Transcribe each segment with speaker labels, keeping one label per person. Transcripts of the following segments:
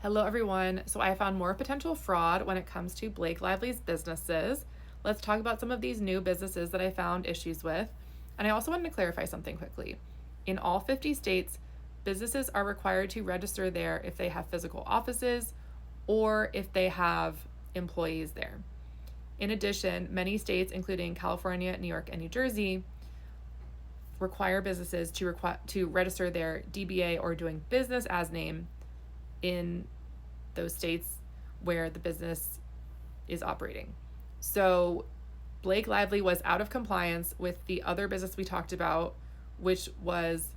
Speaker 1: Hello, everyone. So I found more potential fraud when it comes to Blake Lively's businesses. Let's talk about some of these new businesses that I found issues with. And I also wanted to clarify something quickly. In all 50 states, businesses are required to register there if they have physical offices or if they have employees there. In addition, many states, including California, New York, and New Jersey, require businesses to register their DBA or doing business as name in those states where the business is operating. So Blake Lively was out of compliance with the other business we talked about, which was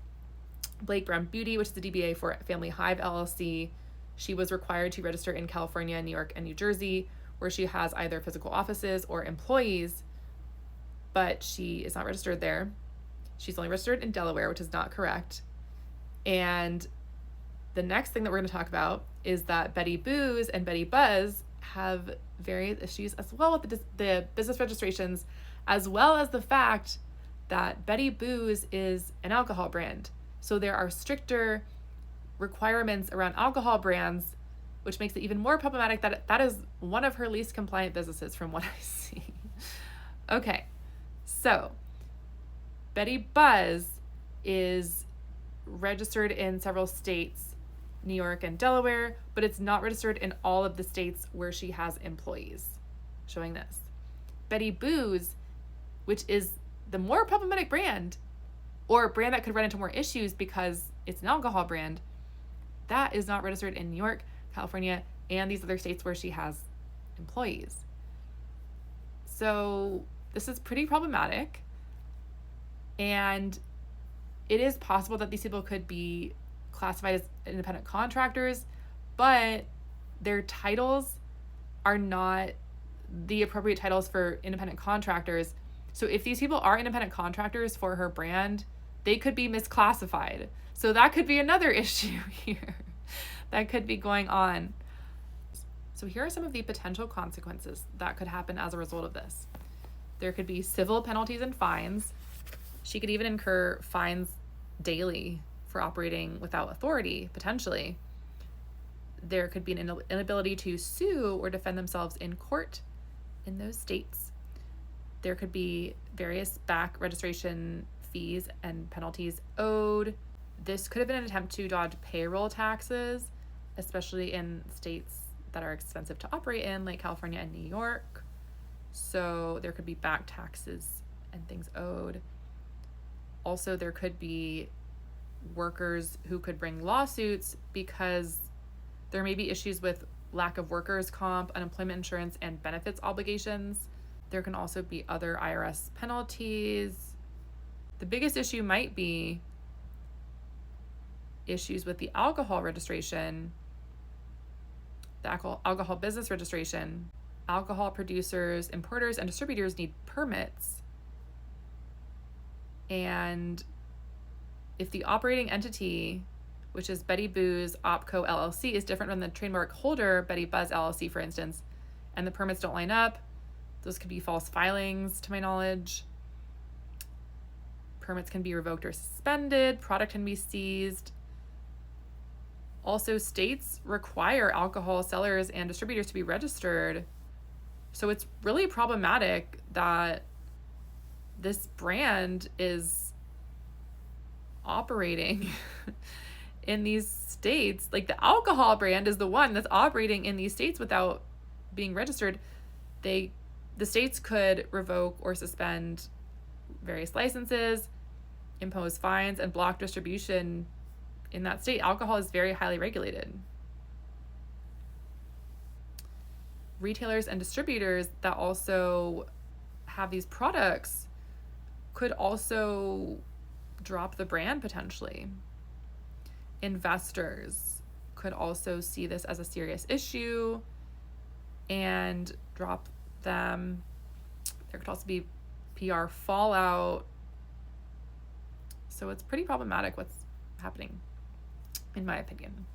Speaker 1: Blake Brown Beauty, which is the DBA for Family Hive LLC. She was required to register in California, New York, and New Jersey, where she has either physical offices or employees, but she is not registered there. She's only registered in Delaware, which is not correct. And the next thing that we're going to talk about is that Betty Boos and Betty Buzz have various issues as well with the business registrations, as well as the fact that Betty Boos is an alcohol brand. So there are stricter requirements around alcohol brands, which makes it even more problematic that is one of her least compliant businesses from what I see. Okay, so Betty Buzz is registered in several states, New York and Delaware, but it's not registered in all of the states where she has employees. Showing this. Betty Boos, which is the more problematic brand, or a brand that could run into more issues because it's an alcohol brand, that is not registered in New York, California, and these other states where she has employees. So this is pretty problematic. And it is possible that these people could be classified as independent contractors, but their titles are not the appropriate titles for independent contractors. So if these people are independent contractors for her brand, they could be misclassified. So that could be another issue here that could be going on. So here are some of the potential consequences that could happen as a result of this. There could be civil penalties and fines. She could even incur fines daily for operating without authority, potentially. There could be an inability to sue or defend themselves in court in those states. There could be various back registration fees and penalties owed. This could have been an attempt to dodge payroll taxes, especially in states that are expensive to operate in, like California and New York. So there could be back taxes and things owed. Also, there could be workers who could bring lawsuits because there may be issues with lack of workers' comp, unemployment insurance, and benefits obligations. There can also be other IRS penalties. The biggest issue might be issues with the alcohol registration, the alcohol business registration. Alcohol producers, importers, and distributors need permits. And if the operating entity, which is Betty Boos OpCo LLC, is different from the trademark holder, Betty Buzz LLC, for instance, and the permits don't line up, those could be false filings, to my knowledge. Permits can be revoked or suspended. Product can be seized. Also, states require alcohol sellers and distributors to be registered. So it's really problematic that this brand is operating in these states. Like, the alcohol brand is the one that's operating in these states without being registered. The states could revoke or suspend various licenses, impose fines, and block distribution in that state. Alcohol is very highly regulated. Retailers and distributors that also have these products could also drop the brand potentially. Investors could also see this as a serious issue and drop them. There could also be PR fallout. So it's pretty problematic what's happening, in my opinion.